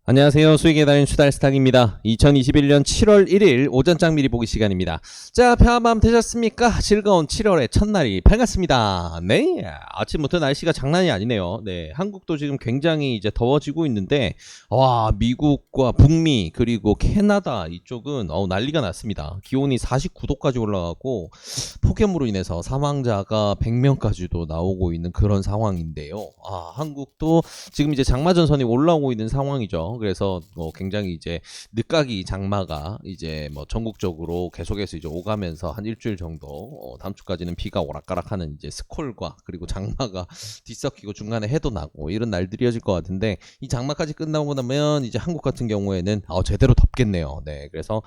안녕하세요. 수익의 달인 수달스탁입니다. 2021년 7월 1일 오전장 미리 보기 시간입니다. 자, 편안밤 되셨습니까? 즐거운 7월의 첫날이 밝았습니다. 네, 아침부터 날씨가 장난이 아니네요. 네, 한국도 지금 굉장히 이제 더워지고 있는데, 와, 미국과 북미 그리고 캐나다 이쪽은 난리가 났습니다. 기온이 49도까지 올라가고 폭염으로 인해서 사망자가 100명까지도 나오고 있는 그런 상황인데요. 한국도 지금 이제 장마전선이 올라오고 있는 상황이죠. 그래서 굉장히 이제 늦가기 장마가 이제 뭐 전국적으로 계속해서 이제 오가면서 한 일주일 정도 다음 주까지는 비가 오락가락하는 이제 스콜과 그리고 장마가 뒤섞이고 중간에 해도 나고 이런 날들이 이어질 것 같은데, 이 장마까지 끝나고 나면 이제 한국 같은 경우에는 제대로 덥겠네요. 네, 그래서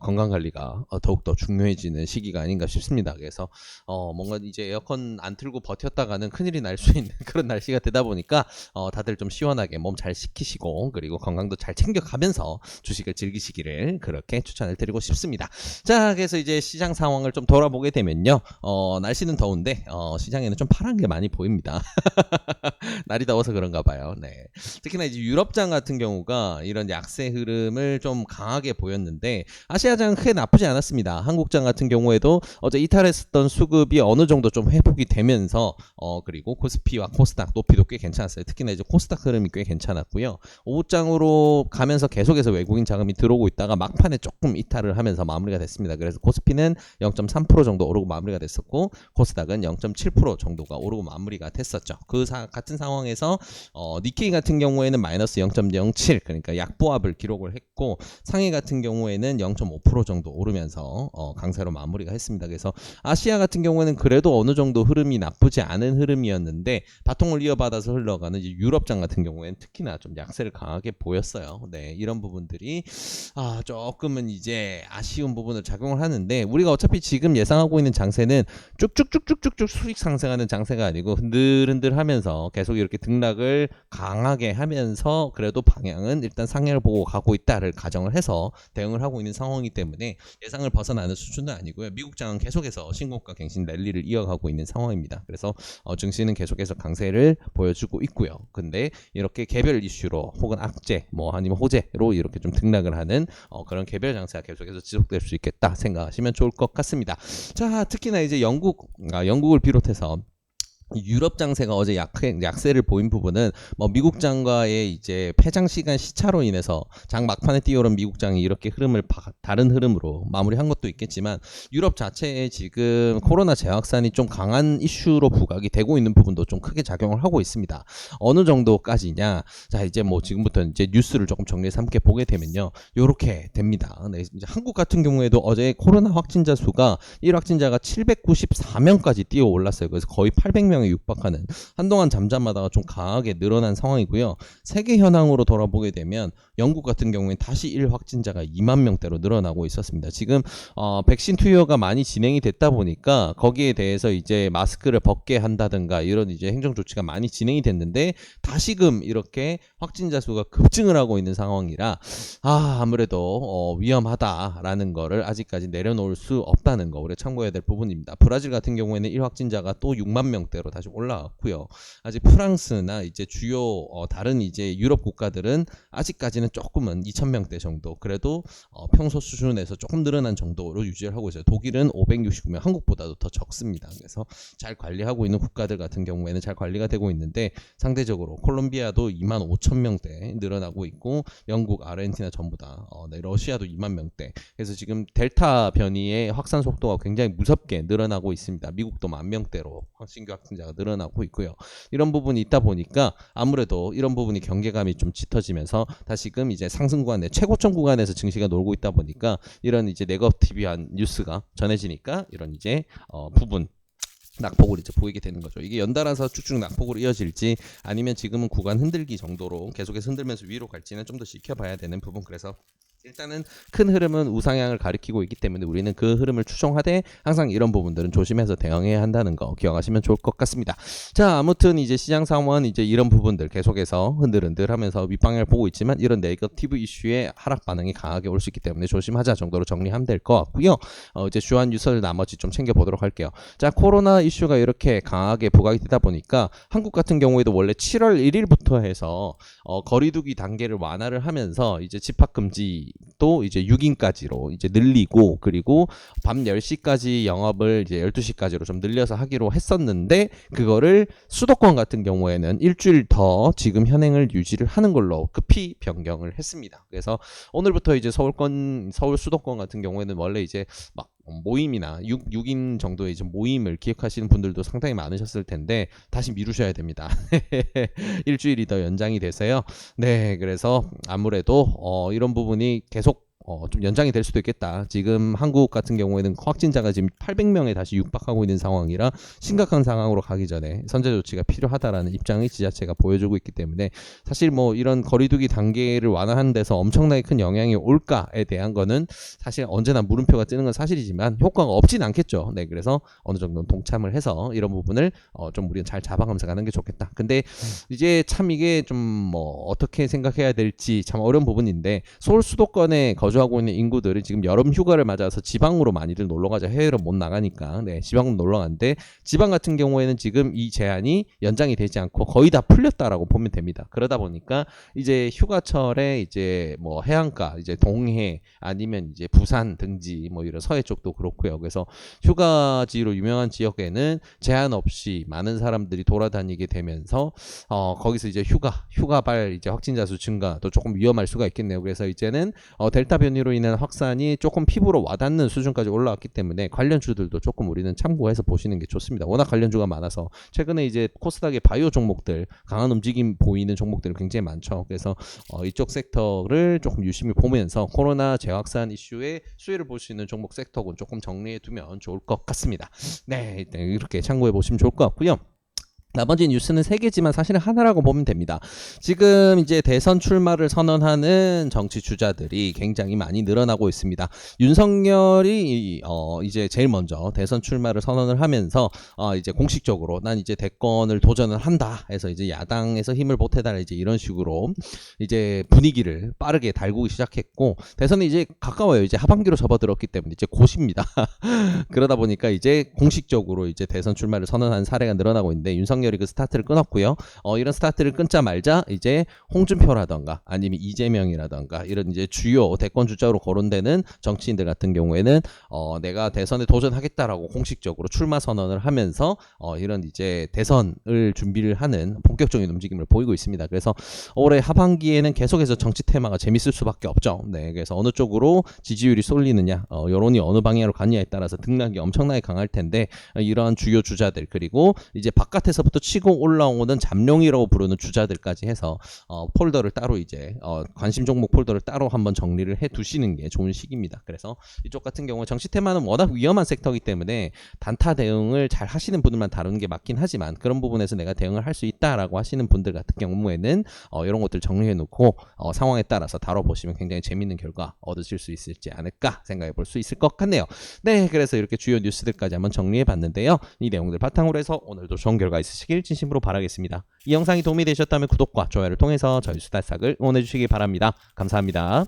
건강 관리가 더욱더 중요해지는 시기가 아닌가 싶습니다. 그래서 뭔가 이제 에어컨 안 틀고 버텼다가는 큰일이 날 수 있는 그런 날씨가 되다 보니까 다들 좀 시원하게 몸 잘 식히시고 그리고 건강도 잘 챙겨가면서 주식을 즐기시기를 그렇게 추천을 드리고 싶습니다. 자, 그래서 이제 시장 상황을 좀 돌아보게 되면요, 날씨는 더운데 시장에는 좀 파란 게 많이 보입니다. 날이 더워서 그런가 봐요. 네. 특히나 이제 유럽장 같은 경우가 이런 약세 흐름을 좀 강하게 보였는데, 아시아장은 크게 나쁘지 않았습니다. 한국장 같은 경우에도 어제 이탈했었던 수급이 어느 정도 좀 회복이 되면서 그리고 코스피와 코스닥 높이도 꽤 괜찮았어요. 특히나 이제 코스닥 흐름이 꽤 괜찮았고요. 오후장으로 가면서 계속해서 외국인 자금이 들어오고 있다가 막판에 조금 이탈을 하면서 마무리가 됐습니다. 그래서 코스피는 0.3% 정도 오르고 마무리가 됐었고, 코스닥은 0.7% 정도가 오르고 마무리가 됐었죠. 같은 상황에서 니케이 같은 경우에는 마이너스 0.07, 그러니까 약보합을 기록을 했고, 상해 같은 경우에는 0.5% 정도 오르면서 강세로 마무리가 했습니다. 그래서 아시아 같은 경우에는 그래도 어느 정도 흐름이 나쁘지 않은 흐름이었는데, 바통을 이어받아서 흘러가는 이제 유럽장 같은 경우에는 특히나 좀 약세를 강하게 보였어요. 네, 이런 부분들이 조금은 이제 아쉬운 부분을 작용을 하는데, 우리가 어차피 지금 예상하고 있는 장세는 쭉쭉쭉쭉쭉쭉 수익 상승하는 장세가 아니고 흔들흔들하면서 계속 이렇게 등락을 강하게 하면서 그래도 방향은 일단 상향을 보고 가고 있다를 가정을 해서 대응을 하고 있는 상황이기 때문에 예상을 벗어나는 수준은 아니고요. 미국장은 계속해서 신고가 갱신 랠리를 이어가고 있는 상황입니다. 그래서 증시는 계속해서 강세를 보여주고 있고요. 근데 이렇게 개별 이슈로 혹은 악재 아니면 호재로 이렇게 좀 등락을 하는 그런 개별 장세가 계속해서 지속될 수 있겠다 생각하시면 좋을 것 같습니다. 자, 특히나 이제 영국을 비롯해서 유럽 장세가 어제 약세를 보인 부분은 미국 장과의 이제 폐장 시간 시차로 인해서 장 막판에 뛰어오른 미국 장이 이렇게 다른 흐름으로 마무리한 것도 있겠지만, 유럽 자체에 지금 코로나 재확산이 좀 강한 이슈로 부각이 되고 있는 부분도 좀 크게 작용을 하고 있습니다. 어느 정도까지냐? 자, 이제 지금부터 이제 뉴스를 조금 정리해서 함께 보게 되면요, 요렇게 됩니다. 네, 이제 한국 같은 경우에도 어제 코로나 확진자 수가 1 확진자가 794명까지 뛰어 올랐어요. 그래서 거의 800명 육박하는, 한동안 잠잠하다가 좀 강하게 늘어난 상황이고요. 세계 현황으로 돌아보게 되면 영국 같은 경우에는 다시 1 확진자가 2만 명대로 늘어나고 있었습니다. 지금 백신 투여가 많이 진행이 됐다 보니까 거기에 대해서 이제 마스크를 벗게 한다든가 이런 이제 행정 조치가 많이 진행이 됐는데, 다시금 이렇게 확진자 수가 급증을 하고 있는 상황이라 아무래도 위험하다라는 거를 아직까지 내려놓을 수 없다는 거 우리가 참고해야 될 부분입니다. 브라질 같은 경우에는 1 확진자가 또 6만 명대로 다시 올라왔고요. 아직 프랑스나 이제 주요 다른 이제 유럽 국가들은 아직까지는 조금은 2,000명대 정도, 그래도 평소 수준에서 조금 늘어난 정도로 유지를 하고 있어요. 독일은 569명, 한국보다도 더 적습니다. 그래서 잘 관리하고 있는 국가들 같은 경우에는 잘 관리가 되고 있는데, 상대적으로 콜롬비아도 25,000명대 늘어나고 있고, 영국, 아르헨티나 전부 다 러시아도 2만 명대. 그래서 지금 델타 변이의 확산 속도가 굉장히 무섭게 늘어나고 있습니다. 미국도 10,000명대로 신규 확진자가 늘어나고 있고요. 이런 부분이 있다 보니까 아무래도 이런 부분이 경계감이 좀 짙어지면서 다시금 이제 상승 구간에 최고점 구간에서 증시가 놀고 있다 보니까 이런 이제 네거티브한 뉴스가 전해지니까 이런 이제 부분 낙폭을 이제 보이게 되는 거죠. 이게 연달아서 쭉쭉 낙폭으로 이어질지 아니면 지금은 구간 흔들기 정도로 계속해서 흔들면서 위로 갈지는 좀 더 지켜봐야 되는 부분, 그래서 일단은 큰 흐름은 우상향을 가리키고 있기 때문에 우리는 그 흐름을 추종하되 항상 이런 부분들은 조심해서 대응해야 한다는 거 기억하시면 좋을 것 같습니다. 자, 아무튼 이제 시장 상황은 이제 이런 부분들 계속해서 흔들흔들하면서 윗방향을 보고 있지만 이런 네거티브 이슈의 하락 반응이 강하게 올 수 있기 때문에 조심하자 정도로 정리하면 될 것 같고요. 이제 주한 뉴스를 나머지 좀 챙겨보도록 할게요. 자, 코로나 이슈가 이렇게 강하게 부각이 되다 보니까 한국 같은 경우에도 원래 7월 1일부터 해서 거리두기 단계를 완화를 하면서 이제 집합금지도 이제 6인까지로 이제 늘리고 그리고 밤 10시까지 영업을 이제 12시까지로 좀 늘려서 하기로 했었는데 그거를 수도권 같은 경우에는 일주일 더 지금 현행을 유지를 하는 걸로 급히 변경을 했습니다. 그래서 오늘부터 이제 서울 수도권 같은 경우에는 원래 이제 막 모임이나 6인 정도의 이제 모임을 기획하시는 분들도 상당히 많으셨을 텐데 다시 미루셔야 됩니다. 일주일이 더 연장이 돼서요. 네, 그래서 아무래도 이런 부분이 계속 좀 연장이 될 수도 있겠다. 지금 한국 같은 경우에는 확진자가 지금 800명에 다시 육박하고 있는 상황이라 심각한 상황으로 가기 전에 선제 조치가 필요하다라는 입장을 지자체가 보여주고 있기 때문에 사실 뭐 이런 거리두기 단계를 완화하는 데서 엄청나게 큰 영향이 올까에 대한 거는 사실 언제나 물음표가 뜨는 건 사실이지만 효과가 없진 않겠죠. 네, 그래서 어느 정도 동참을 해서 이런 부분을 좀 우리는 잘 잡아가면서 가는 게 좋겠다. 근데 이제 참 이게 좀 뭐 어떻게 생각해야 될지 참 어려운 부분인데 서울 수도권에 거주하고 있는 인구들이 지금 여름 휴가를 맞아서 지방으로 많이들 놀러 가자. 해외로 못 나가니까. 네, 지방으로 놀러 가는데 지방 같은 경우에는 지금 이 제한이 연장이 되지 않고 거의 다 풀렸다라고 보면 됩니다. 그러다 보니까 이제 휴가철에 이제 뭐 해안가, 이제 동해 아니면 이제 부산 등지 뭐 이런 서해 쪽도 그렇고요. 그래서 휴가지로 유명한 지역에는 제한 없이 많은 사람들이 돌아다니게 되면서 거기서 이제 휴가발 이제 확진자 수 증가도 조금 위험할 수가 있겠네요. 그래서 이제는 델타 변이로 인한 확산이 조금 피부로 와닿는 수준까지 올라왔기 때문에 관련주들도 조금 우리는 참고해서 보시는 게 좋습니다. 워낙 관련주가 많아서 최근에 이제 코스닥의 바이오 종목들 강한 움직임 보이는 종목들이 굉장히 많죠. 그래서 이쪽 섹터를 조금 유심히 보면서 코로나 재확산 이슈의 수혜를 볼 수 있는 종목 섹터군 조금 정리해 두면 좋을 것 같습니다. 네, 이렇게 참고해 보시면 좋을 것 같고요. 나머지 뉴스는 3개지만 사실은 하나라고 보면 됩니다. 지금 이제 대선 출마를 선언하는 정치 주자들이 굉장히 많이 늘어나고 있습니다. 윤석열이 이제 제일 먼저 대선 출마를 선언을 하면서 이제 공식적으로 난 이제 대권을 도전을 한다 해서 이제 야당에서 힘을 보태달라 이제 이런 식으로 이제 분위기를 빠르게 달구기 시작했고 대선이 이제 가까워요. 이제 하반기로 접어들었기 때문에 이제 곧입니다. 그러다 보니까 이제 공식적으로 이제 대선 출마를 선언한 사례가 늘어나고 있는데 윤석열이 그 스타트를 끊었고요. 이런 스타트를 끊자 말자 이제 홍준표라던가 아니면 이재명이라던가 이런 이제 주요 대권 주자로 거론되는 정치인들 같은 경우에는 내가 대선에 도전하겠다라고 공식적으로 출마 선언을 하면서 이런 이제 대선을 준비를 하는 본격적인 움직임을 보이고 있습니다. 그래서 올해 하반기에는 계속해서 정치 테마가 재밌을 수밖에 없죠. 네, 그래서 어느 쪽으로 지지율이 쏠리느냐, 여론이 어느 방향으로 가느냐에 따라서 등락이 엄청나게 강할 텐데 이러한 주요 주자들 그리고 이제 바깥에서부터 치고 올라오는 잠룡이라고 부르는 주자들까지 해서 폴더를 따로 이제 관심 종목 폴더를 따로 한번 정리를 해 두시는 게 좋은 시기입니다. 그래서 이쪽 같은 경우 정치 테마는 워낙 위험한 섹터이기 때문에 단타 대응을 잘 하시는 분들만 다루는 게 맞긴 하지만 그런 부분에서 내가 대응을 할 수 있다라고 하시는 분들 같은 경우에는 이런 것들 정리해 놓고 상황에 따라서 다뤄보시면 굉장히 재밌는 결과 얻으실 수 있을지 않을까 생각해 볼 수 있을 것 같네요. 네, 그래서 이렇게 주요 뉴스들까지 한번 정리해 봤는데요. 이 내용들 바탕으로 해서 오늘도 좋은 결과 있으시길 진심으로 바라겠습니다. 이 영상이 도움이 되셨다면 구독과 좋아요를 통해서 저희 수달싹을 응원해 주시기 바랍니다. 감사합니다.